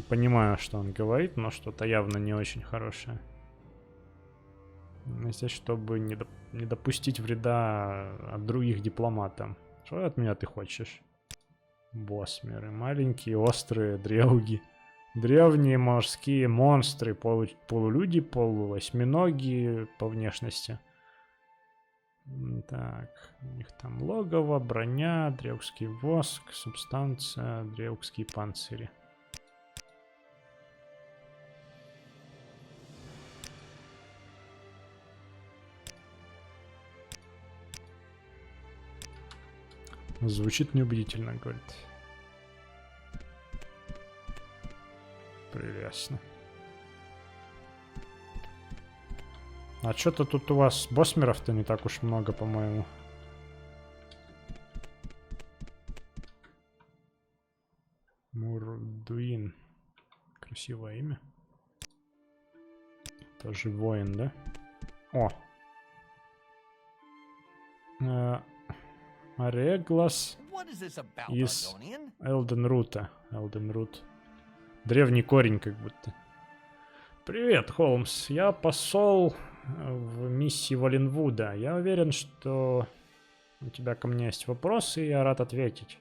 понимаю, что он говорит, но что-то явно не очень хорошее. Здесь, чтобы не допустить вреда от других дипломатам. Что от меня ты хочешь? Босмеры. Маленькие, острые, дрелги. Древние морские монстры. Полулюди, полуосьминоги по внешности. Так. У них там логово, броня, древский воск, субстанция, древские панцири. Звучит неубедительно, говорит. Прелестно. А что-то тут у вас босмеров-то не так уж много, по-моему. Эдуин. Красивое имя. Тоже воин, да? О! Ареглас What is this about, из Argonian? Элденрута. Элденрут. Древний корень как будто. Привет, Холмс. Я посол в миссии Валенвуда. Я уверен, что у тебя ко мне есть вопросы, и я рад ответить.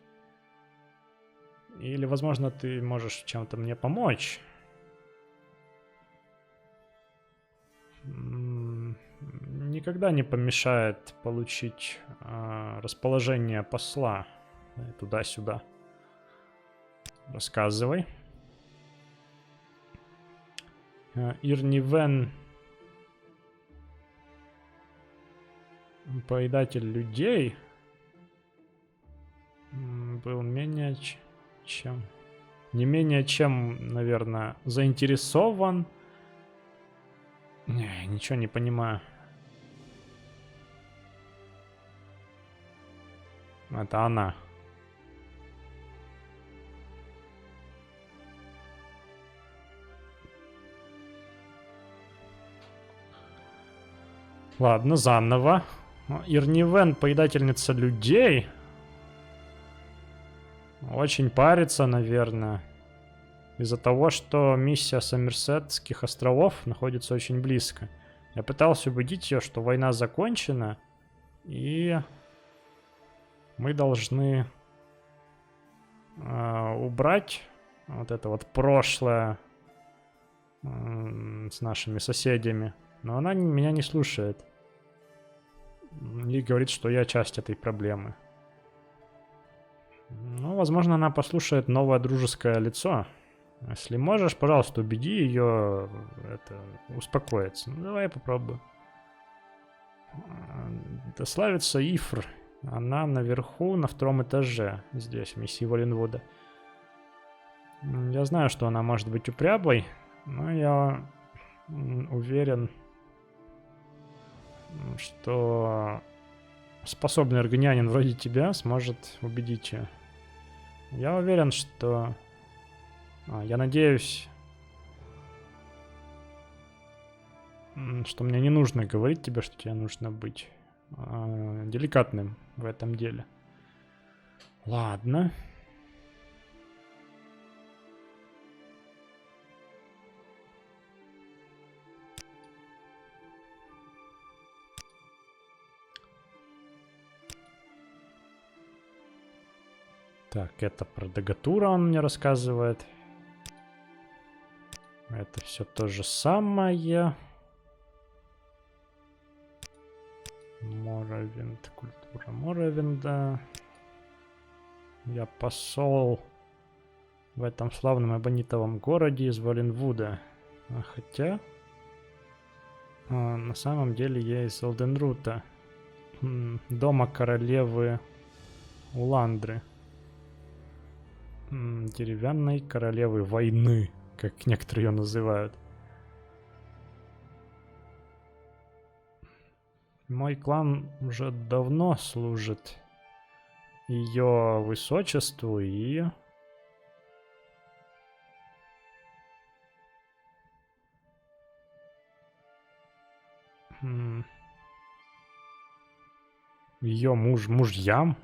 Или, возможно, ты можешь чем-то мне помочь. Никогда не помешает получить расположение посла туда-сюда. Рассказывай. Ирнивен, поедатель людей, был не менее чем, наверное, заинтересован. Не, ничего не понимаю. Это она. Ладно, заново. Ирнивен, поедательница людей. Очень парится, наверное. Из-за того, что миссия Сомерсетских островов находится очень близко. Я пытался убедить ее, что война закончена. И мы должны убрать вот это вот прошлое с нашими соседями. Но она меня не слушает. И говорит, что я часть этой проблемы. Ну, возможно, она послушает новое дружеское лицо. Если можешь, пожалуйста, убеди ее успокоиться. Ну, давай я попробую. Дославится Ифр. Она наверху, на 2-м этаже. Здесь, в миссии Валенвуда. Я знаю, что она может быть упрямой, но я уверен, что способный аргонянин вроде тебя сможет убедить ее. Я уверен, что... я надеюсь, что мне не нужно говорить тебе, что тебе нужно быть деликатным в этом деле. Ладно. Так, это про Дагатура он мне рассказывает. Это все то же самое. Моровинд, культура Моровинда. Я посол в этом славном абонитовом городе из Валенвуда. Хотя на самом деле я из Элденрута. Дома королевы Уландры. Деревянной королевы войны, как некоторые ее называют. Мой клан уже давно служит ее высочеству и... ее мужьям.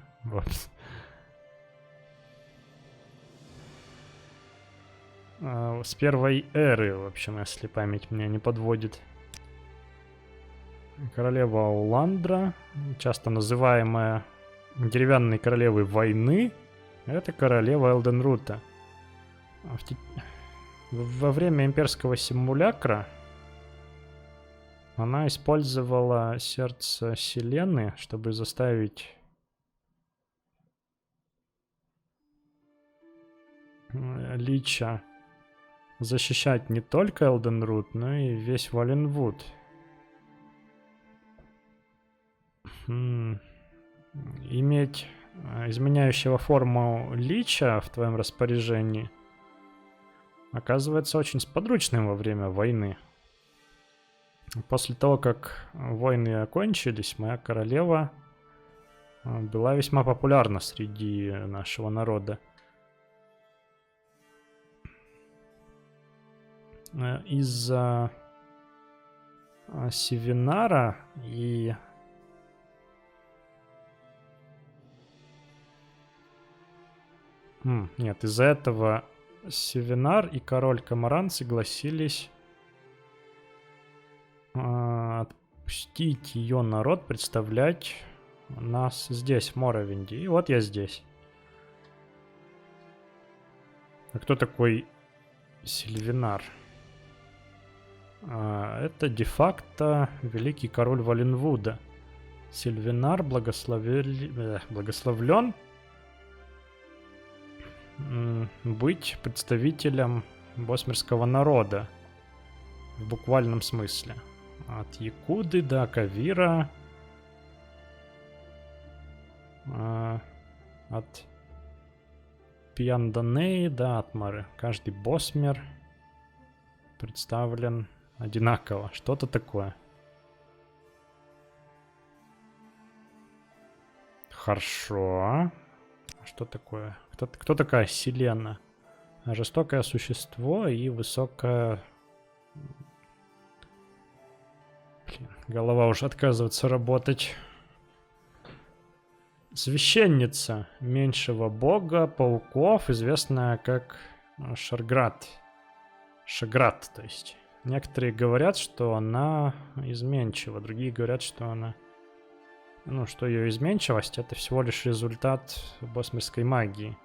С первой эры, в общем, если память меня не подводит. Королева Уландра, часто называемая деревянной королевой войны, это королева Элденрута. Во время имперского симулякра она использовала сердце Селены, чтобы заставить Лича защищать не только Элденрут, но и весь Валенвуд. Иметь изменяющего форму Лича в твоем распоряжении оказывается очень сподручным во время войны. После того, как войны окончились, моя королева была весьма популярна среди нашего народа. из-за Севинара и... Нет, из-за этого Севинар и король Камаран согласились отпустить ее народ, представлять нас здесь, в Моровинде. И вот я здесь. А кто такой Сильвинар? Это де-факто великий король Валенвуда. Сильвинар благословлен быть представителем босмерского народа в буквальном смысле. От Якуды до Кавира, от Пьянданеи до Атмары. Каждый босмер представлен одинаково. Что-то такое. Хорошо. Что такое? Кто такая Селена? Жестокое существо и высокое... Блин, голова уже отказывается работать. Священница меньшего бога пауков, известная как Шаград, то есть. Некоторые говорят, что она изменчива, другие говорят, что она... Ну, что ее изменчивость — это всего лишь результат босмерской магии.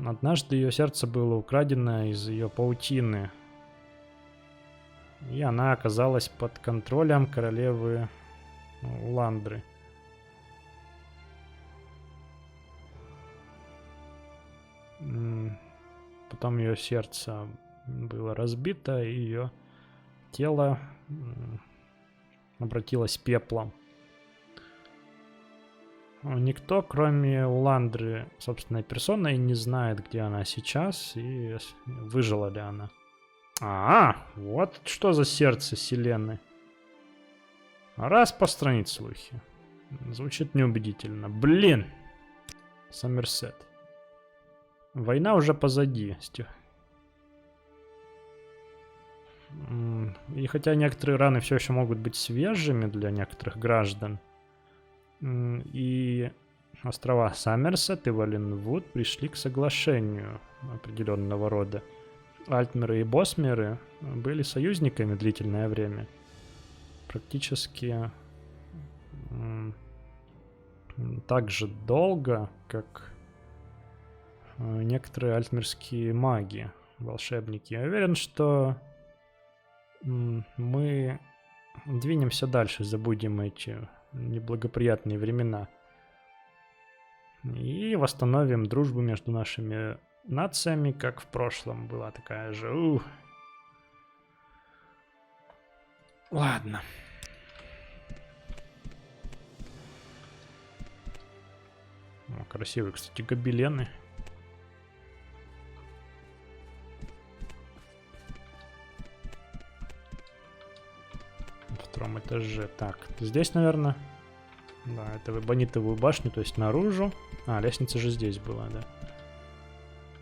Однажды ее сердце было украдено из ее паутины, и она оказалась под контролем королевы Уландры. Потом ее сердце было разбито, и ее тело обратилось пеплом. Никто, кроме Уландры, собственной персоной, не знает, где она сейчас и выжила ли она. Вот что за сердце Селены. Распространить слухи. Звучит неубедительно. Блин! Сомерсет. Война уже позади. И хотя некоторые раны все еще могут быть свежими для некоторых граждан, и острова Сомерсет и Валенвуд пришли к соглашению определенного рода. Альтмеры и Босмеры были союзниками длительное время. Практически так же долго, как некоторые альтмерские маги, волшебники. Я уверен, что мы двинемся дальше, забудем эти неблагоприятные времена и восстановим дружбу между нашими нациями, как в прошлом была такая же. Ладно. Красивые, кстати, гобелены. На втором этаже. Так, здесь, наверное. Да, это в эбонитовую башню, то есть наружу. Лестница же здесь была, да.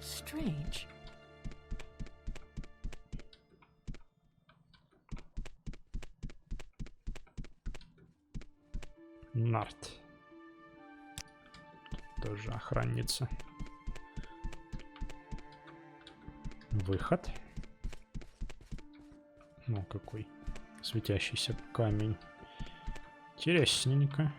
Strange. Нарт. Тоже охранница. Выход. Ну, какой светящийся камень. Интересненько.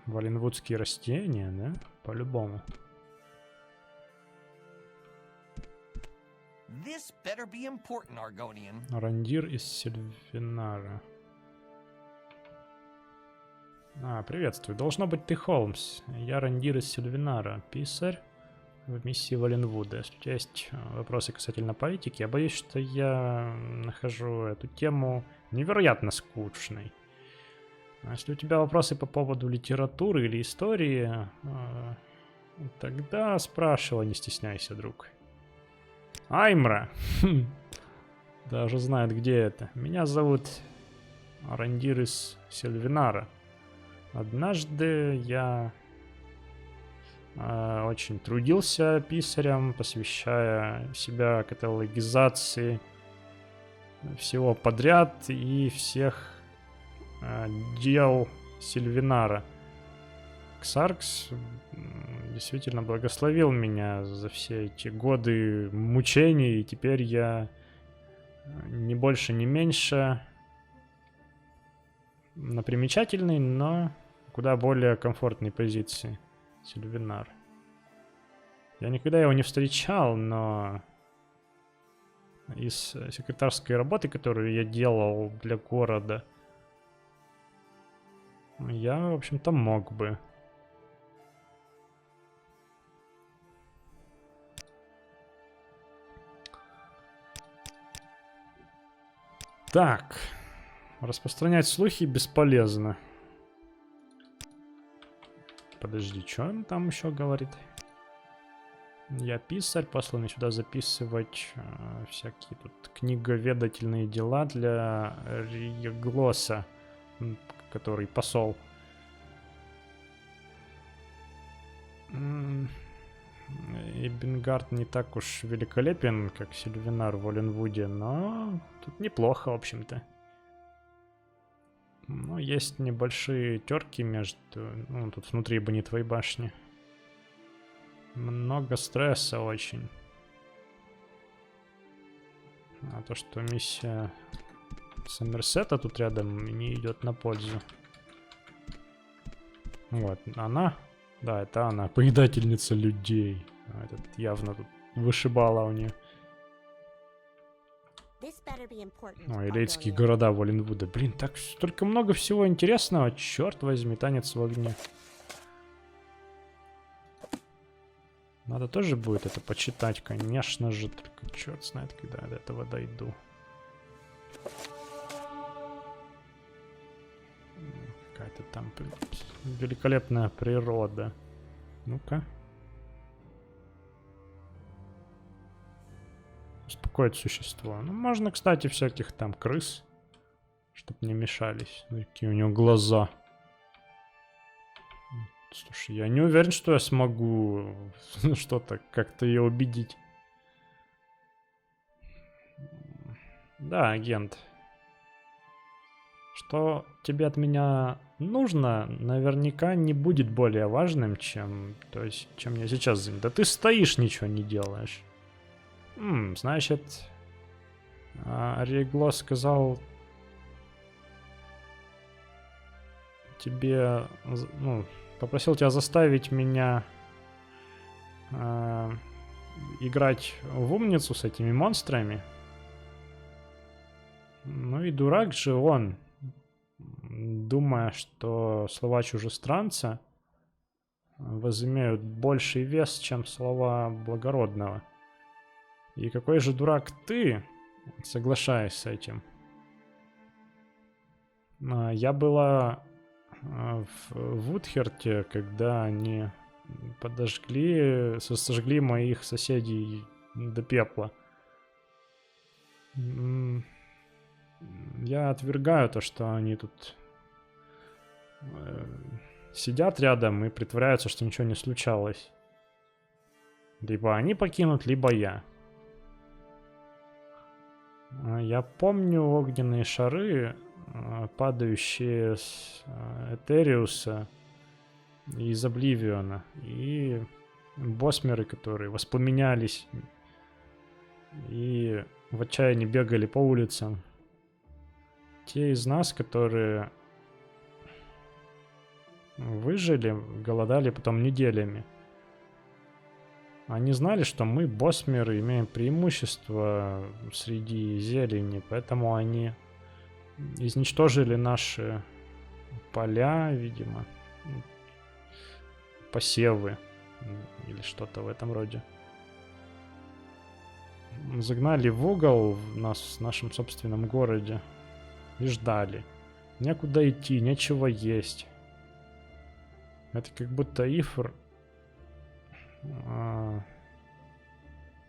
Валенвудские растения, да? По-любому. This better be important, Argonian. Рандир из Сильвинара. Приветствую. Должно быть, ты Холмс. Я Рандир из Сильвинара, писарь в миссии Валенвуда. Если у тебя есть вопросы касательно политики, я боюсь, что я нахожу эту тему невероятно скучной. А если у тебя вопросы по поводу литературы или истории, тогда спрашивай, не стесняйся, друг. Аймра. Даже знает, где это. Меня зовут Рандир из Сильвинара. Однажды я очень трудился писарем, посвящая себя каталогизации всего подряд и всех дел Сильвинара. Ксаркс действительно благословил меня за все эти годы мучений, и теперь я ни больше, ни меньше на примечательной, но куда более комфортной позиции. Сильвинар. Я никогда его не встречал, но из секретарской работы, которую я делал для города, я, в общем-то, мог бы. Так. Распространять слухи бесполезно. Подожди, что он там еще говорит? Я писарь, посланный сюда записывать всякие тут книговедательные дела для Реглоса, который посол. Эббингард не так уж великолепен, как Сильвинар в Оленвуде, но тут неплохо, в общем-то. Ну, есть небольшие терки между... Ну, тут внутри бонитовой башни. Много стресса очень. А то, что миссия Сомерсета тут рядом, не идет на пользу. Вот, она... Да, это она, поедательница людей. Этот явно тут вышибала у нее. Ой, элейские города Воленвуда. Блин, так столько много всего интересного. Черт возьми, танец в огне. Надо тоже будет это почитать, конечно же. Только черт знает, когда я до этого дойду. Какая-то там великолепная природа. Ну-ка. Успокоить существо. Ну, можно, кстати, всяких там крыс, чтоб не мешались. Ну, какие у него глаза. Слушай, я не уверен, что я смогу что-то как-то ее убедить. Да, агент. Что тебе от меня нужно, наверняка не будет более важным, чем я сейчас занят. Да ты стоишь, ничего не делаешь. Значит, Реглос сказал тебе, ну, попросил тебя заставить меня играть в умницу с этими монстрами. Ну и дурак же он, думая, что слова чужестранца возымеют больший вес, чем слова благородного. И какой же дурак ты, соглашаясь с этим. Я была в Утхерте, когда они сожгли моих соседей до пепла. Я отвергаю то, что они тут сидят рядом и притворяются, что ничего не случалось. Либо они покинут, либо я. Я помню огненные шары, падающие с Этериуса из Обливиона, и босмеры, которые воспламенялись и в отчаянии бегали по улицам. Те из нас, которые выжили, голодали потом неделями. Они знали, что мы, босмеры, имеем преимущество среди зелени, поэтому они изничтожили наши поля, видимо, посевы или что-то в этом роде. Загнали в угол нас в нашем собственном городе и ждали. Некуда идти, нечего есть. Это как будто Ифр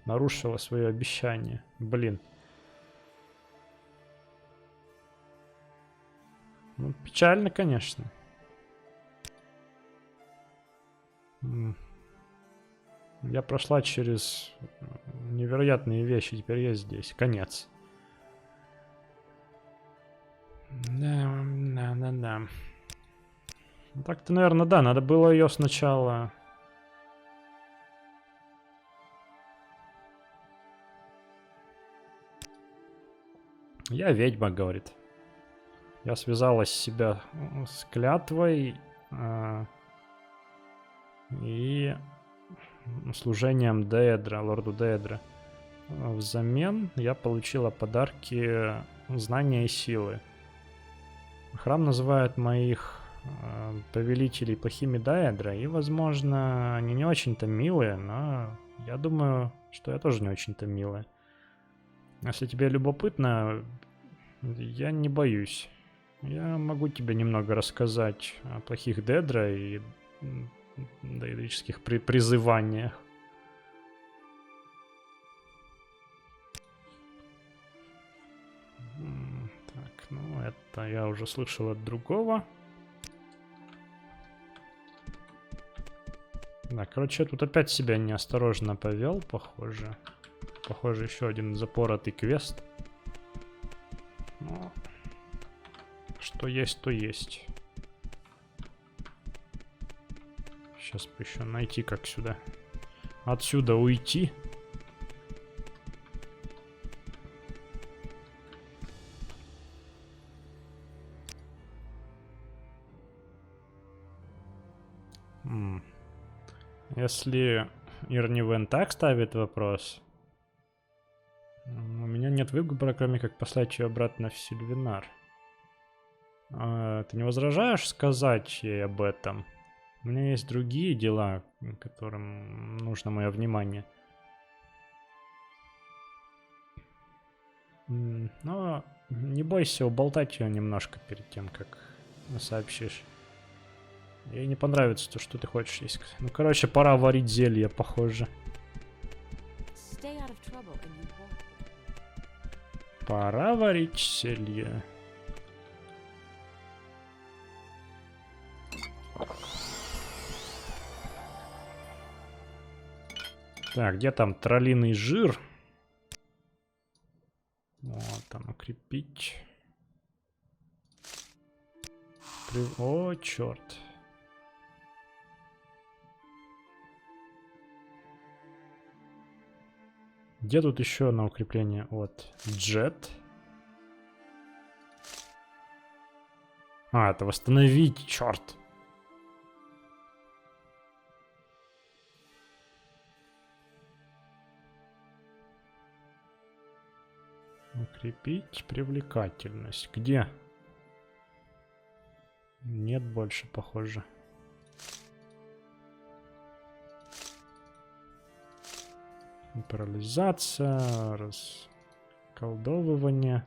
нарушила свое обещание. Блин. Ну, печально, конечно. Я прошла через невероятные вещи, теперь я здесь. Конец. Да, да, да, да. Ну, так-то, наверное, да, надо было ее сначала... Я ведьма, говорит. Я связала себя с клятвой и служением Деэдра, лорду Деэдра. Взамен я получила подарки знания и силы. Храм называет моих повелителей плохими Деэдра, и, возможно, они не очень-то милые, но я думаю, что я тоже не очень-то милая. Если тебе любопытно, я не боюсь. Я могу тебе немного рассказать о плохих Дедра и деэдрических призываниях. Так, ну это я уже слышал от другого. Да, короче, я тут опять себя неосторожно повел, похоже. Похоже, еще один запоротый квест. Но что есть, то есть. Сейчас бы еще найти, как сюда. Отсюда уйти. Если Ирнивен так ставит вопрос, у меня нет выбора, кроме как послать ее обратно в Сильвинар. Ты не возражаешь сказать ей об этом? У меня есть другие дела, которым нужно мое внимание. Но не бойся уболтать ее немножко перед тем, как сообщишь. Ей не понравится то, что ты хочешь есть. Ну, короче, пора варить зелье, похоже. Пора варить зелье. Так, где там троллиный жир? Вот там, укрепить. О, черт. Где тут еще на укрепление? Вот, джет. А, это восстановить, черт. Укрепить привлекательность. Где? Нет больше, похоже. Парализация, расколдовывание.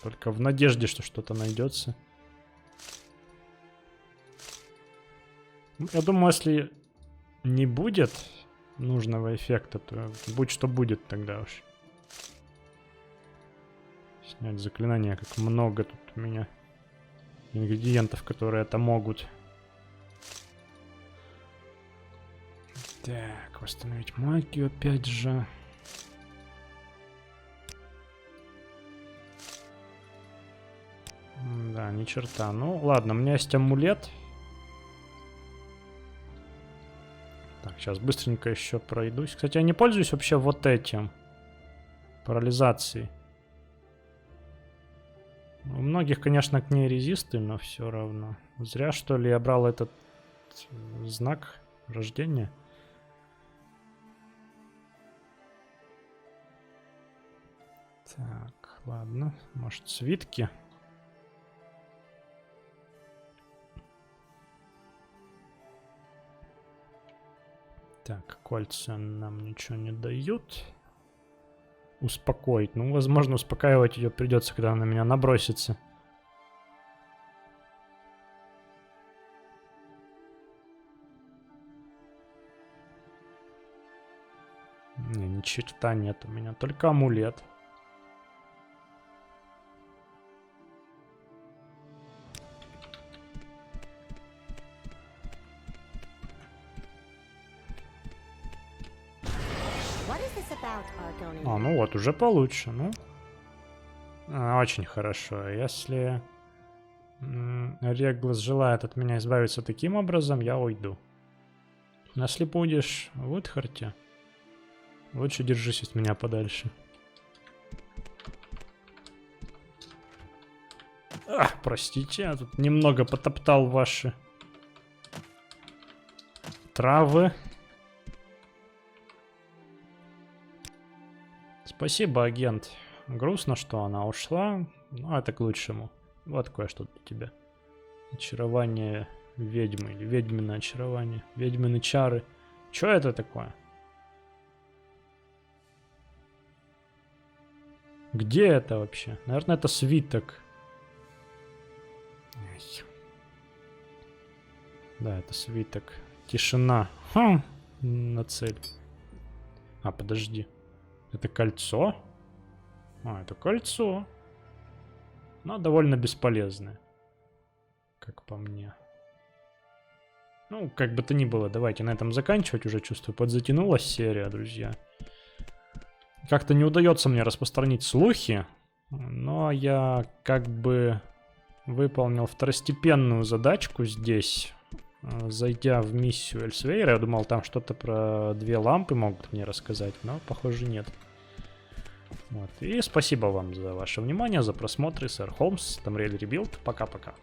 Только в надежде, что что-то найдется. Я думаю, если не будет нужного эффекта, то будь что будет тогда уж. Снять заклинание, как много тут у меня ингредиентов, которые это могут. Так, восстановить магию опять же. Да, ни черта. Ну, ладно, у меня есть амулет. Так, сейчас быстренько еще пройдусь. Кстати, я не пользуюсь вообще вот этим. Парализацией. У многих, конечно, к ней резисты, но все равно. Зря, что ли, я брал этот знак рождения. Так, ладно. Может, свитки? Так, кольца нам ничего не дают. Успокоить. Ну, возможно, успокаивать ее придется, когда она на меня набросится. Не, ни черта нет у меня, только амулет. out, Argonian. А, ну вот, уже получше, ну. Очень хорошо. Если Реглас желает от меня избавиться таким образом, я уйду. Но если будешь в Утхарте, лучше держись от меня подальше. Простите, я тут немного потоптал ваши травы. Спасибо, агент. Грустно, что она ушла, но это к лучшему. Вот кое-что для тебя. Очарование ведьмы или ведьминое очарование. Ведьмины чары. Чё это такое? Где это вообще? Наверное, это свиток. Ай. Да, это свиток. Тишина. Хм, на цель. А, подожди. Это кольцо? А, это кольцо. Но довольно бесполезное. Как по мне. Ну, как бы то ни было, давайте на этом заканчивать. Уже чувствую, подзатянулась серия, друзья. Как-то не удается мне распространить слухи. Но я как бы выполнил второстепенную задачку здесь. Зайдя в миссию Эльсвейра, я думал, там что-то про 2 лампы могут мне рассказать. Но, похоже, нет. Вот. И спасибо вам за ваше внимание, за просмотры. Сэр Холмс, Тамриэль Ребилд. Пока-пока.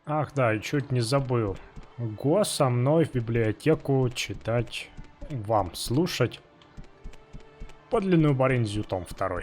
Ах да, и чуть не забыл. Го со мной в библиотеку читать, вам слушать подлинную Борензию, том 2.